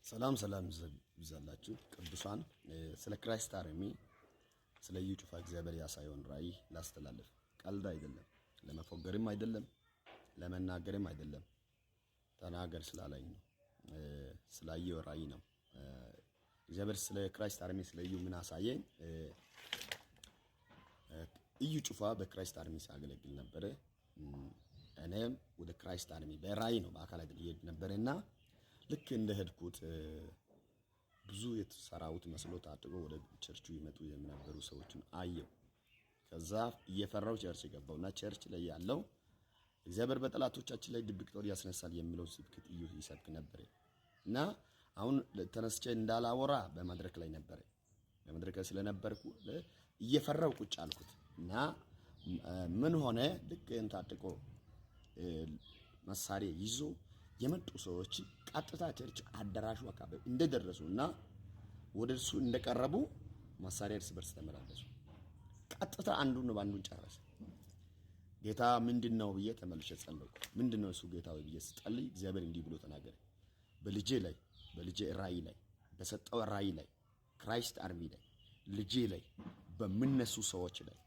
ሰላም ይብዛላችሁ ቅዱሳን። ስለ ክራይስት አርሚ ስለ እዩ ጩፋ እግዚአብሔር ያሳየውን ራእይ ላስተላልፍ። ቀልድ አይደለም፣ ለመፎገርም አይደለም፣ ለመናገርም አይደለም። ተናገር ስላለኝ ነው። ስላየው ራእይ ነው። እግዚአብሔር ስለ ክራይስት አርሚ ስለ እዩ ምን አሳየኝ? እዩ ጩፋ በክራይስት አርሚ ሲያገለግል ነበር። እኔም ወደ ክራይስት አርሚ በራእይ ነው በአካል አይደለም ይሄድ ነበርና ልክ እንደሄድኩት ብዙ የተሰራውት መስሎ ታጥቆ ወደ ቸርቹ ይመጡ የነበሩ ሰዎችን አየው። ከዛ እየፈራው ቸርች ገባውና ቸርች ላይ ያለው እግዚአብሔር በጠላቶቻችን ላይ ድብቅ ጦር ያስነሳል የሚለው ስብከት እዩ ይሰብክ ነበር። እና አሁን ተነስቼ እንዳላወራ በመድረክ ላይ ነበር። በመድረክ ላይ ስለነበርኩ እየፈራው ቁጭ አልኩት። እና ምን ሆነ? ልክ ታጥቆ መሳሪያ ይዞ የመጡ ሰዎች ቀጥታ ቸርች አዳራሹ አካባቢ እንደደረሱና ወደሱ እንደቀረቡ መሳሪያ እርስ በርስ ተመላለሱ። ቀጥታ አንዱን ባንዱን ጨረሰ። ጌታ ምንድነው ብዬ ተመልሼ ጸለይኩ። ምንድነው እሱ ጌታው ብዬ ስጸልይ እግዚአብሔር እንዲህ ብሎ ተናገረ። በልጄ ራእይ ላይ በሰጠው ራእይ ላይ ክራይስት አርሚ ላይ ልጄ ላይ በሚነሱ ሰዎች ላይ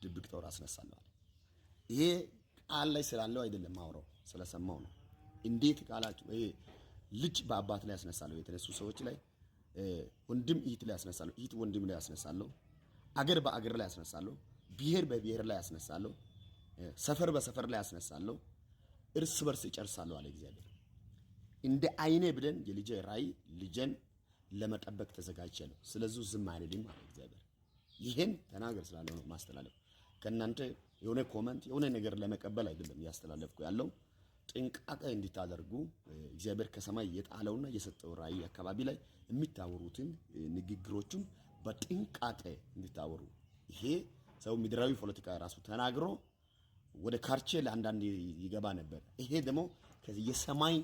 ድብቅ ጦር አስነሳለሁ። ይሄ ቃል ላይ ስላለው አይደለም ማውራው ስለሰማው ነው። እንዴት ቃላችሁ ይሄ ልጅ በአባት ላይ ያስነሳለሁ፣ የተነሱ ሰዎች ላይ ወንድም እህት ላይ ያስነሳለሁ፣ እህት ወንድም ላይ ያስነሳለሁ፣ አገር በአገር ላይ ያስነሳለሁ፣ ብሔር በብሔር ላይ ያስነሳለሁ፣ ሰፈር በሰፈር ላይ ያስነሳለሁ፣ እርስ በርስ ይጨርሳለሁ አለ እግዚአብሔር። እንደ አይኔ ብለን የልጄ ራእይ ልጄን ለመጠበቅ ተዘጋጅቻለሁ። ስለዚህ ዝም አይልም አለ እግዚአብሔር። ይሄን ተናገር ስላለው ነው ማስተላለፍ። ከናንተ የሆነ ኮሜንት የሆነ ነገር ለመቀበል አይደለም ያስተላለፍኩ ያለው። ጥንቃቄ እንድታደርጉ እግዚአብሔር ከሰማይ የጣለውና የሰጠው ራእይ አካባቢ ላይ የሚታወሩትን ንግግሮችን በጥንቃቄ እንድታወሩ። ይሄ ሰው ምድራዊ ፖለቲካ ራሱ ተናግሮ ወደ ካርቼል አንዳንድ ይገባ ነበር። ይሄ ደግሞ ከዚህ የሰማይ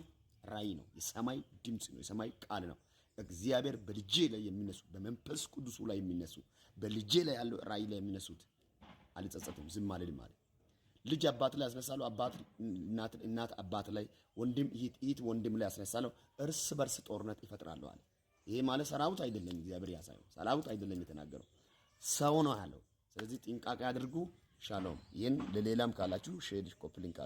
ራእይ ነው፣ የሰማይ ድምጽ ነው፣ የሰማይ ቃል ነው። እግዚአብሔር በልጄ ላይ የሚነሱ በመንፈስ ቅዱስ ላይ የሚነሱ በልጄ ላይ ያለው ራእይ ላይ የሚነሱት አልጸጸትም፣ ዝም አልልም ማለት ልጅ አባት ላይ ያስነሳለሁ፣ አባት እናት አባት ላይ፣ ወንድም እህት ወንድም ላይ ያስነሳለሁ፣ እርስ በርስ ጦርነት ይፈጥራሉ አለ። ይሄ ማለት ሰራዊት አይደለም፣ እግዚአብሔር ያሳየው ሰራዊት አይደለም የተናገረው፣ ሰው ነው ያለው። ስለዚህ ጥንቃቄ አድርጉ። ሻሎም። ይሄን ለሌላም ካላችሁ ሼር ኮፕሊንግ